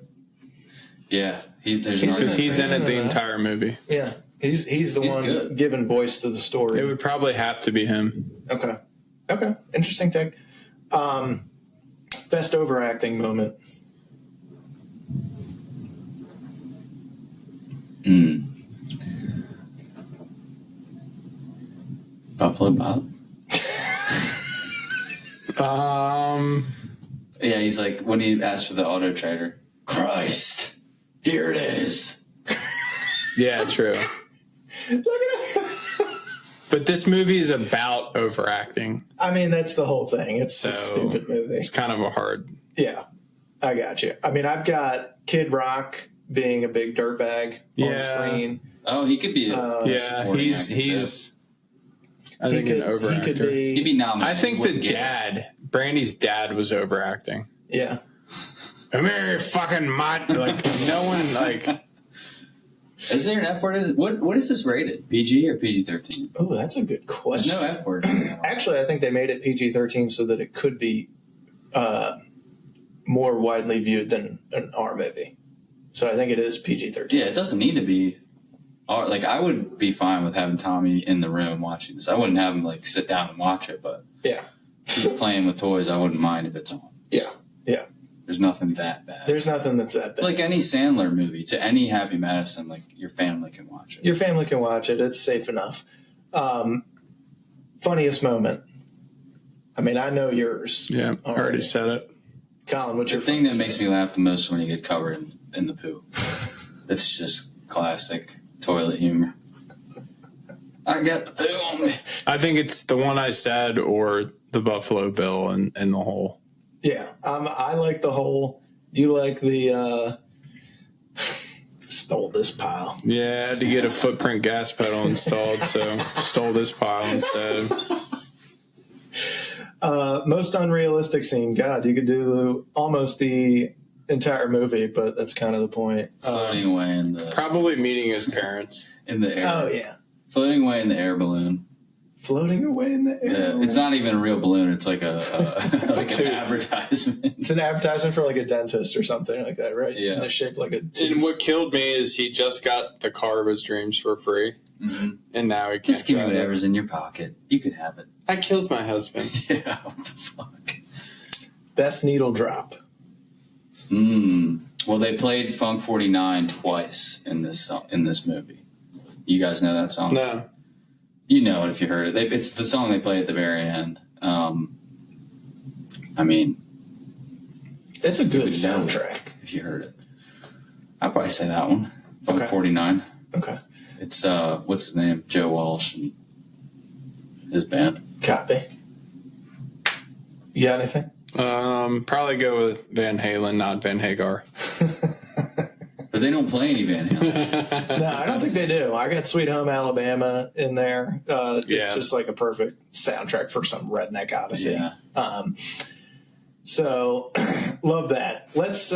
Yeah. Because he's in it the entire movie. Yeah. He's the one good. Giving voice to the story. It would probably have to be him. Okay. Interesting take. Best overacting moment. Buffalo Bob. Yeah, he's like when he asked for the auto trader. Christ, here it is. Yeah, true. Look at him. But this movie is about overacting. I mean, that's the whole thing. It's a stupid movie. It's kind of a hard... Yeah, I got you. I mean, I've got Kid Rock being a big dirtbag on screen. Oh, he could be he's I think an overactor. He'd be nominated. I think Brandy's dad was overacting. Yeah. I'm here, fucking mutt. Like, no one, like... Is there an F word? What is this rated? PG or PG-13? Oh, that's a good question. There's no F word. Actually, I think they made it PG-13 so that it could be more widely viewed than an R movie. So I think it is PG-13. Yeah, it doesn't need to be R. Like, I would be fine with having Tommy in the room watching this. I wouldn't have him, like, sit down and watch it, but yeah, if he's playing with toys, I wouldn't mind if it's on. Yeah. There's nothing that bad. There's nothing that's that bad. Like any Sandler movie, to any Happy Madison, like your family can watch it. Your family can watch it. It's safe enough. Funniest moment. I mean, I know yours. Yeah, I already said it. Colin, what's your thing that makes me laugh the most when you get covered in the poo? It's just classic toilet humor. I got the poo on me. I think it's the one I said or the Buffalo Bill and the whole. Yeah, I like the whole. You like the stole this pile. Yeah, I had to get a footprint gas pedal installed, so stole this pile instead. Most unrealistic scene. God, you could do almost the entire movie, but that's kind of the point. Floating away in the probably meeting his parents in the air. Oh yeah, floating away in the air balloon. Floating away in the air. Yeah, it's not even a real balloon. It's like an advertisement. It's an advertisement for like a dentist or something like that, right? Yeah. And it's shaped like a tooth. And what killed me is he just got the car of his dreams for free. Mm-hmm. And now he can't just give me drive whatever's in your pocket. You can have it. I killed my husband. Yeah, fuck. Best needle drop. Well, they played Funk 49 twice in this movie. You guys know that song? No. You know it if you heard it. It's the song they play at the very end. I mean, it's a good soundtrack. If you heard it, I'd probably say that one. Funk 49. Okay. It's what's his name? Joe Walsh and his band. Copy. You got anything? Probably go with Van Halen, not Van Hagar. But they don't play any Van Halen. No, I don't think they do. I got Sweet Home Alabama in there. It's just like a perfect soundtrack for some redneck odyssey. Yeah. So love that. Let's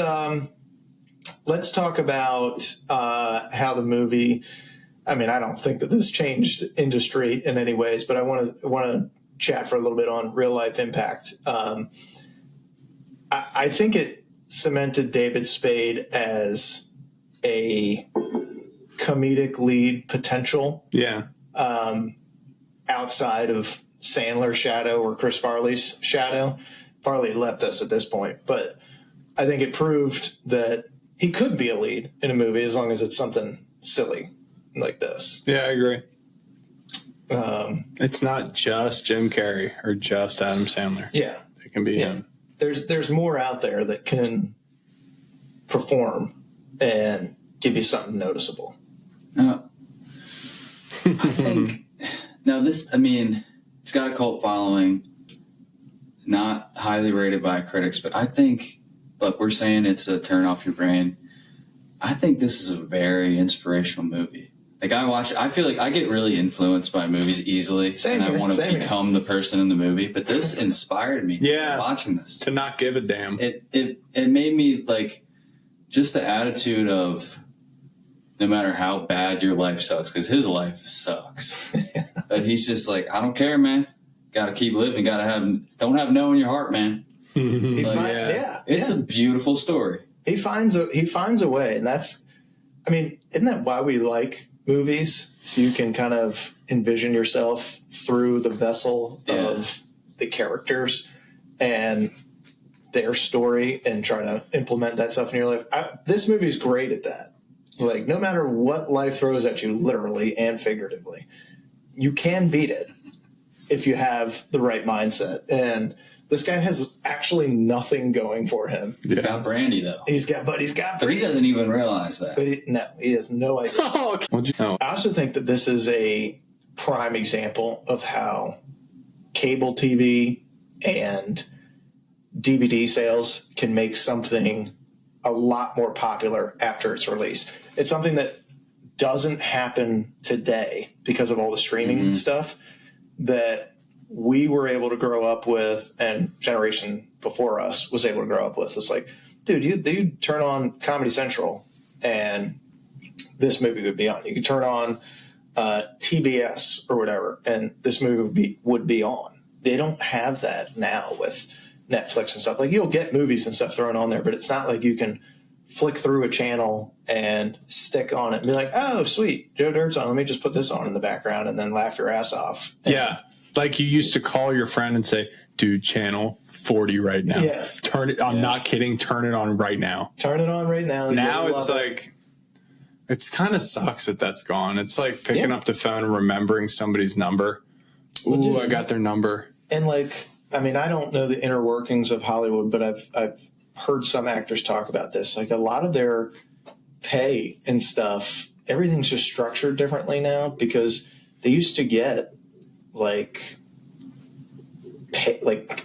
talk about how the movie. I mean, I don't think that this changed industry in any ways, but I want to chat for a little bit on real life impact. I think it cemented David Spade as a comedic lead potential. Yeah. Outside of Sandler's shadow or Chris Farley's shadow. Farley left us at this point, but I think it proved that he could be a lead in a movie as long as it's something silly like this. Yeah, I agree. It's not just Jim Carrey or just Adam Sandler. Yeah. It can be him. There's more out there that can perform and give you something noticeable. I think it's got a cult following, not highly rated by critics, but I think, look, we're saying it's a turn off your brain. I think this is a very inspirational movie. Like I feel like I get really influenced by movies easily, I want to become the person in the movie. But this inspired me watching this. To not give a damn. It made me like just the attitude of no matter how bad your life sucks, because his life sucks. But he's just like, I don't care, man. Got to keep living. Don't have no in your heart, man. It's a beautiful story. He finds a way, and that's, I mean, isn't that why we like movies? So you can kind of envision yourself through the vessel of the characters and their story and try to implement that stuff in your life. This movie's great at that. Like, no matter what life throws at you, literally and figuratively, you can beat it if you have the right mindset. And this guy has actually nothing going for him. He's got Brandy, though. He's got But he doesn't even realize that. But he has no idea. What'd you know? I also think that this is a prime example of how cable TV and DVD sales can make something a lot more popular after its release. It's something that doesn't happen today because of all the streaming stuff that we were able to grow up with, and generation before us was able to grow up with. It's like, dude, you turn on Comedy Central and this movie would be on. You could turn on TBS or whatever, and this movie would be on. They don't have that now with Netflix and stuff. Like, you'll get movies and stuff thrown on there, but it's not like you can flick through a channel and stick on it and be like, oh, sweet, Joe Dirt's on. Let me just put this on in the background and then laugh your ass off. Yeah. Like you used to call your friend and say, dude, channel 40 right now. Yes. Turn it. I'm not kidding. Turn it on right now. Turn it on right now. Now it's like, it's kind of sucks that that's gone. It's like picking up the phone and remembering somebody's number. Ooh, dude, I got their number. And like, I mean, I don't know the inner workings of Hollywood, but I've heard some actors talk about this. Like, a lot of their pay and stuff, everything's just structured differently now, because they used to get like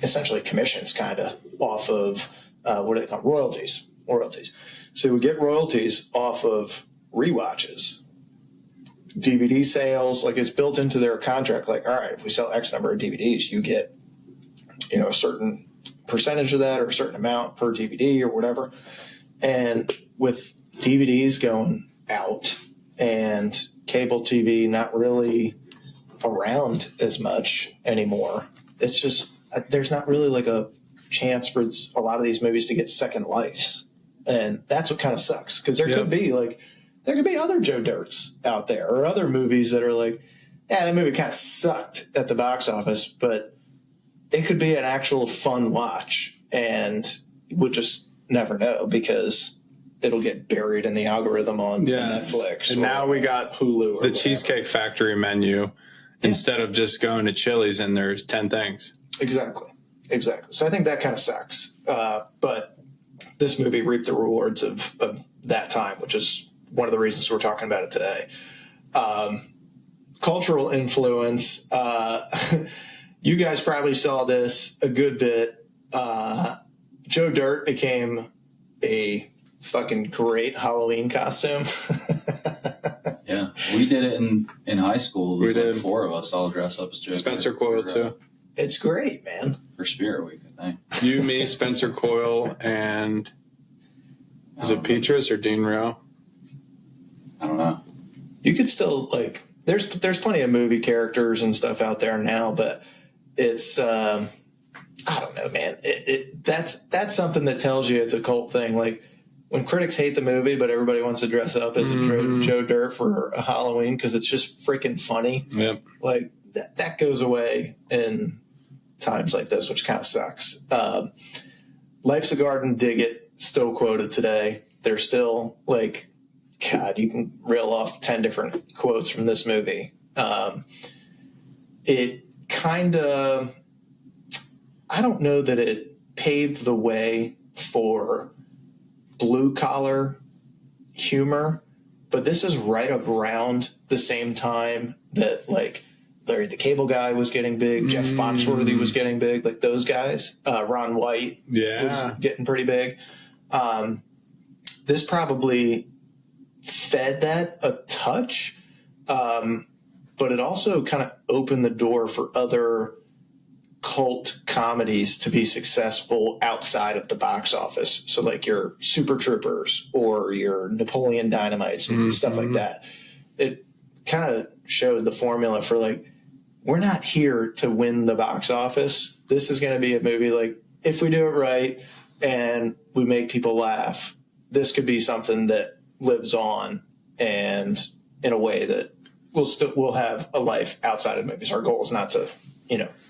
essentially commissions kind of off of what do they call royalties. So we get royalties off of rewatches, DVD sales. Like, it's built into their contract. Like, all right, if we sell X number of DVDs, you get, a certain percentage of that or a certain amount per DVD or whatever. And with DVDs going out and cable TV not really around as much anymore, it's just, there's not really like a chance for a lot of these movies to get second lives. And that's what kind of sucks, because there could be other Joe Dirts out there, or other movies that are like, yeah, that movie kind of sucked at the box office, but it could be an actual fun watch, and we'll just never know, because it'll get buried in the algorithm on Netflix. And now we got Hulu. The Cheesecake Factory menu instead of just going to Chili's and there's 10 things. Exactly. So I think that kind of sucks. But this movie reaped the rewards of that time, which is one of the reasons we're talking about it today. Cultural influence. You guys probably saw this a good bit. Joe Dirt became a fucking great Halloween costume. Yeah, we did it in high school. It was like 4 of us all dressed up as Joe. Spencer Coyle too. It's great, man. For Spirit Week, I think. You, me, Spencer Coyle, and is it Petrus or Dean Rowe? I don't know. You could still like. There's plenty of movie characters and stuff out there now, but it's I don't know, man. That's something that tells you it's a cult thing. Like when critics hate the movie, but everybody wants to dress up as a Joe Dirt for a Halloween because it's just freaking funny. Yep. Like that goes away in times like this, which kind of sucks. Life's a Garden, dig it. Still quoted today. They're still like. God, you can reel off 10 different quotes from this movie. It kind of, I don't know that it paved the way for blue collar humor, but this is right around the same time that like Larry the Cable Guy was getting big, Jeff Foxworthy was getting big, like those guys. Ron White was getting pretty big. This probably fed that a touch, but it also kind of opened the door for other cult comedies to be successful outside of the box office. So like your Super Troopers or your Napoleon Dynamites and stuff like that. It kind of showed the formula for like, we're not here to win the box office. This is going to be a movie like, if we do it right and we make people laugh, this could be something that lives on and in a way that we'll have a life outside of movies. Our goal is not to,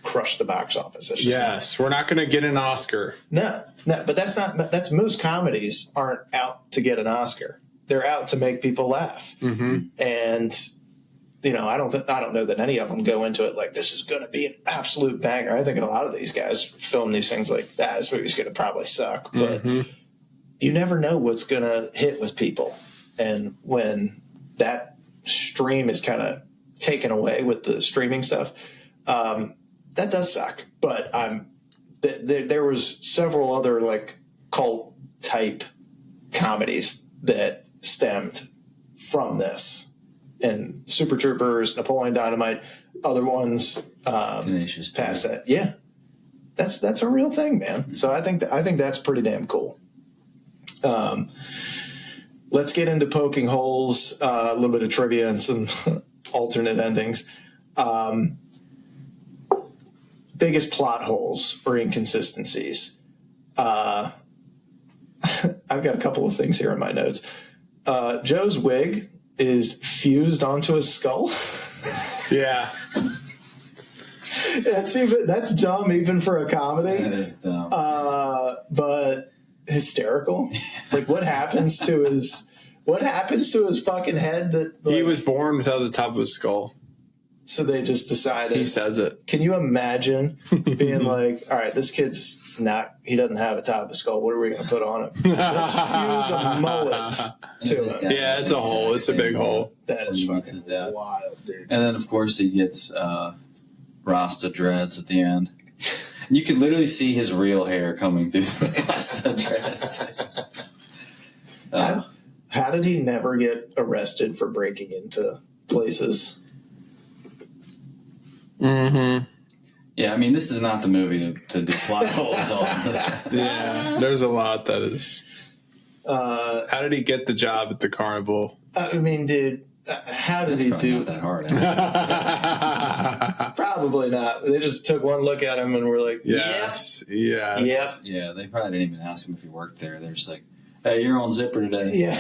crush the box office. We're not going to get an Oscar. No, but that's most comedies aren't out to get an Oscar. They're out to make people laugh. And, I don't know that any of them go into it like, this is going to be an absolute banger. I think a lot of these guys film these things like that. This movie's going to probably suck, but you never know what's going to hit with people. And when that stream is kind of taken away with the streaming stuff, that does suck. But there was several other like cult type comedies that stemmed from this, and Super Troopers, Napoleon Dynamite, other ones past that. Yeah, that's a real thing, man. So I think that's pretty damn cool. Let's get into poking holes, a little bit of trivia and some alternate endings. Biggest plot holes or inconsistencies. I've got a couple of things here in my notes. Joe's wig is fused onto his skull. Yeah. That's dumb even for a comedy. That is dumb. But hysterical. Like what happens to his fucking head that like, he was born without the top of his skull. So they just decided. He says it. Can you imagine being like, all right, this kid's he doesn't have a top of his skull. What are we going to put on him? Let's fuse a mullet to him. Yeah, it's a hole. It's a big hole. That is fucking wild, dude. And then, of course, he gets Rasta dreads at the end. You could literally see his real hair coming through the Rasta dreads. How did he never get arrested for breaking into places? Yeah, I mean, this is not the movie to do plot holes on. Yeah, there's a lot that is. How did he get the job at the carnival? I mean, dude, how did he do not that hard? Probably not. They just took one look at him and were like, yes. Yep. Yeah, they probably didn't even ask him if he worked there. They're just like, hey, you're on zipper today. Yeah.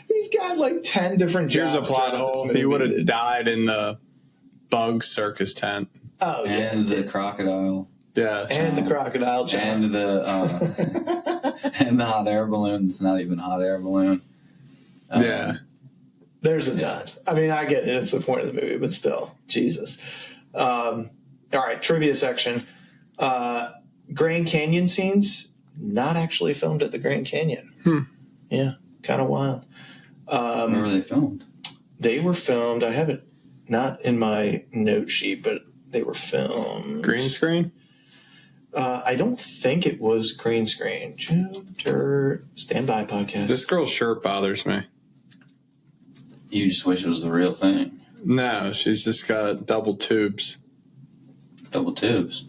He's got like 10 different jobs. Here's a plot hole. He would have died in the bug circus tent. Oh, and the crocodile. Yeah. And the crocodile. And the And the hot air balloon. It's not even a hot air balloon. Yeah. There's a ton. I mean, I get it. It's the point of the movie, but still, Jesus. All right, trivia section. Grand Canyon scenes, not actually filmed at the Grand Canyon. Yeah, kind of wild. Where were they filmed? They were filmed, I have it not in my note sheet, but they were filmed. Green screen? I don't think it was green screen. Jupiter Standby Podcast. This girl's shirt bothers me. You just wish it was the real thing. No, she's just got double tubes. Double tubes.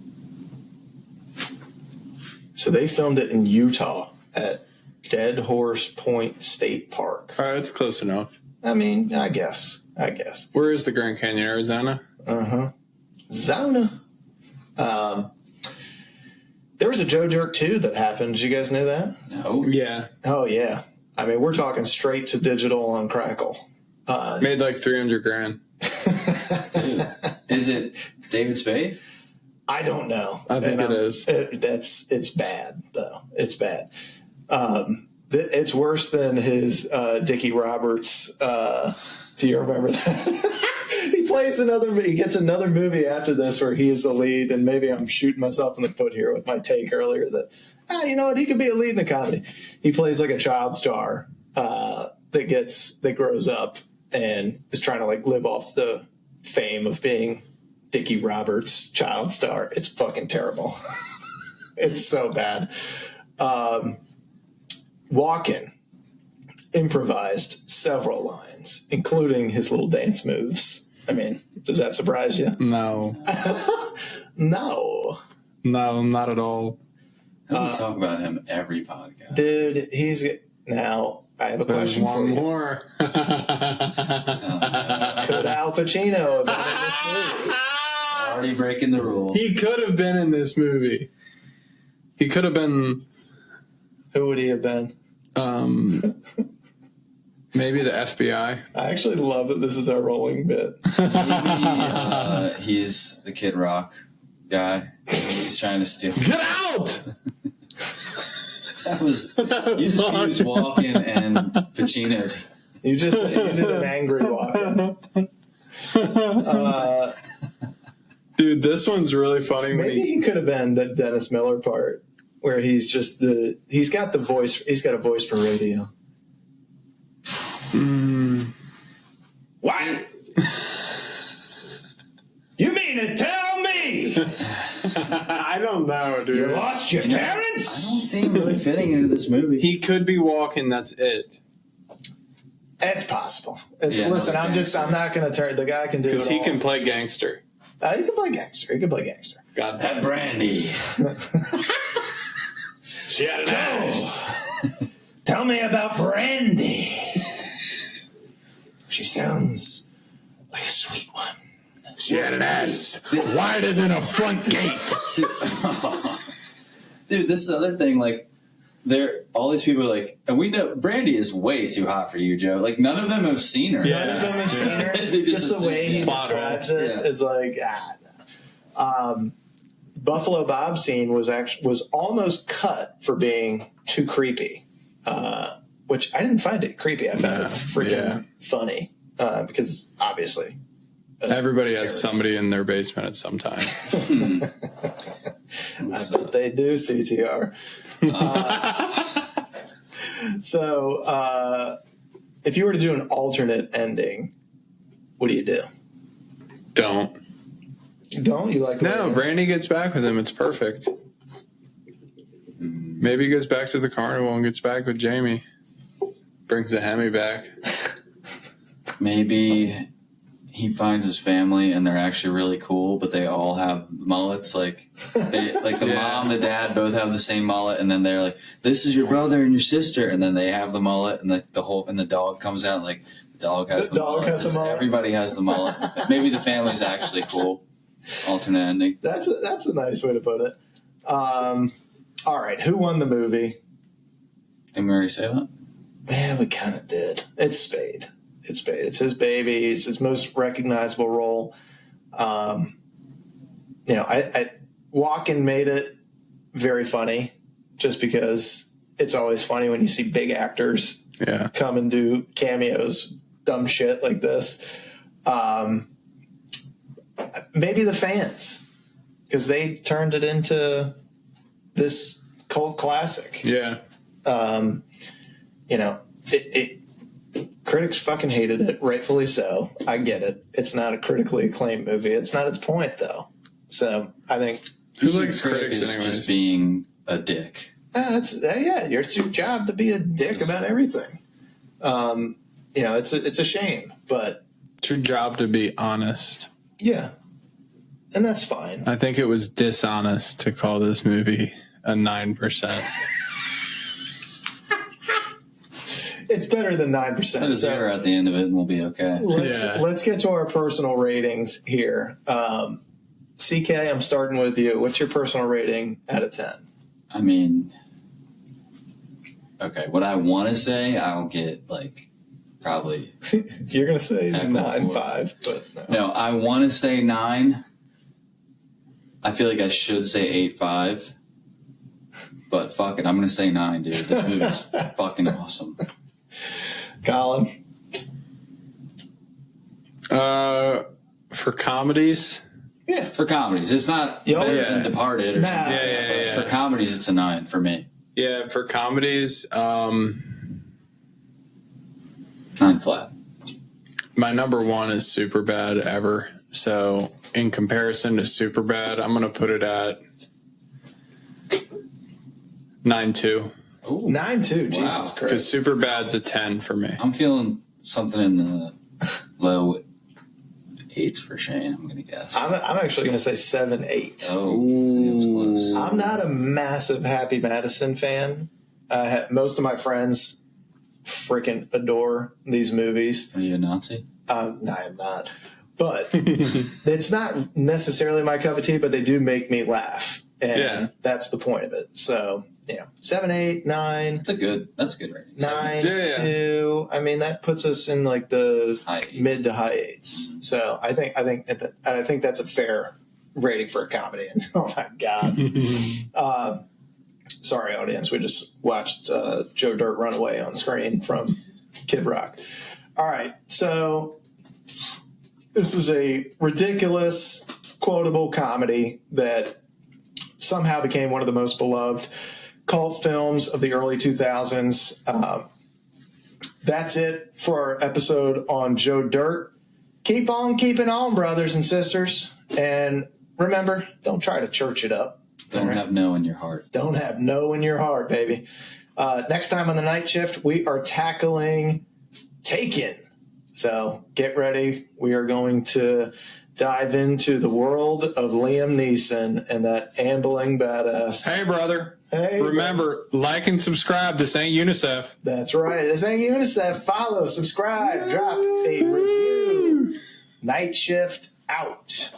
So they filmed it in Utah at Dead Horse Point State Park. All right, that's close enough. I mean, I guess. Where is the Grand Canyon, Arizona? Zona. There was a Joe Jerk 2 that happened. Did you guys know that? No. Yeah. Oh, yeah. I mean, we're talking straight to digital on Crackle. Made like $300,000. Dude, is it David Spade? I don't know. I think it is. It's bad, though. It's bad. It's worse than his Dickie Roberts. Do you remember that? He gets another movie after this where he is the lead, and maybe I'm shooting myself in the foot here with my take earlier that, you know what, he could be a lead in a comedy. He plays like a child star that grows up and is trying to like live off the fame of being Dickie Roberts' child star. It's fucking terrible. It's so bad. Walken improvised several lines, including his little dance moves. I mean, does that surprise you? No. No. No, not at all. We talk about him every podcast. Dude, now, I have a question for you. More. Could Al Pacino have been in this movie? Already breaking the rule. He could have been in this movie. He could have been... Who would he have been? Maybe the FBI. I actually love that this is our rolling bit. Maybe he's the Kid Rock guy. He's trying to steal. Get out! You just fused Walken and Pacino. You did an angry Walken. Dude, this one's really funny. Maybe he could have been the Dennis Miller part, where he's got a voice for radio. What? You mean to tell me? I don't know, dude. You lost your parents? I don't see him really fitting into this movie. He could be walking, that's it. It's possible. Listen, I'm not going to turn. The guy can do it all. Because he can play gangster. He can play gangster. God, that Brandy. She had an ass. Tell me about Brandy. She sounds like a sweet one. She had an ass wider than a front gate. Dude, this is the other thing. Like, all these people are like, and we know Brandy is way too hot for you, Joe. Like, none of them have seen her. None of them have seen her. Just the way he describes it is like, no. Buffalo Bob scene was almost cut for being too creepy, which I didn't find it creepy. I found it freaking funny because obviously everybody has somebody in their basement at some time. I bet they do, CTR. So if you were to do an alternate ending, what do you do? Don't you like? No, Brandy gets back with him. It's perfect. Maybe he goes back to the carnival and gets back with Jamie. Brings the Hemi back. Maybe he finds his family and they're actually really cool, but they all have mullets. Like the mom, the dad both have the same mullet, and then they're like, "This is your brother and your sister," and then they have the mullet, and the dog comes out like the dog has the mullet. Everybody has the mullet. Maybe the family's actually cool. Alternate ending. That's a nice way to put it. All right, who won the movie? Didn't we already say that? Yeah, we kind of did. It's Spade. It's his baby. It's his most recognizable role. I Walken made it very funny, just because it's always funny when you see big actors come and do cameos, dumb shit like this. Maybe the fans, because they turned it into this cult classic. Yeah. You know, critics fucking hated it, rightfully so. I get it. It's not a critically acclaimed movie. It's not its point, though. So I think who likes critics anyways? Just being a dick. It's your job to be a dick about everything. You know, it's a shame, but it's your job to be honest. Yeah, and that's fine. I think it was dishonest to call this movie a 9%. It's better than 9%. Put a zero at the end of it and we'll be okay. Let's get to our personal ratings here. CK, I'm starting with you. What's your personal rating out of 10? I mean, okay, what I want to say, I'll get like probably. You're going to say 9.5, but no, I want to say 9. I feel like I should say 8.5, but fuck it, I'm going to say 9, dude. This movie's fucking awesome. Colin? For comedies? Yeah. For comedies. It's not better than Departed or something. Yeah. For comedies, it's a 9 for me. Yeah, for comedies, 9 flat. My number 1 is Superbad ever. So in comparison to Superbad, I'm going to put it at 9.2. 9.2, Jesus Christ. Because Superbad's a 10 for me. I'm feeling something in the low 8s for Shane, I'm going to guess. I'm actually going to say 7.8. Oh, it was close. I'm not a massive Happy Madison fan. Most of my friends freaking adore these movies. Are you a Nazi? No, I'm not. But it's not necessarily my cup of tea, but they do make me laugh. And that's the point of it. So, 7, 8, 9. That's a good rating. 9, 2. I mean, that puts us in like the mid to high 8s. So I think that's a fair rating for a comedy. And oh my God. Sorry, audience. We just watched Joe Dirt run away on screen from Kid Rock. All right. So this was a ridiculous, quotable comedy that somehow became one of the most beloved cult films of the early 2000s. That's it for our episode on Joe Dirt. Keep on keeping on, brothers and sisters. And remember, don't try to church it up. Don't have no in your heart. Don't have no in your heart, baby. Next time on the Night Shift, we are tackling Taken. So get ready. We are going to dive into the world of Liam Neeson and that ambling badass. Hey, brother. Hey, remember, like and subscribe. This ain't UNICEF. That's right. This ain't UNICEF. Follow, subscribe, drop a review. Night Shift out.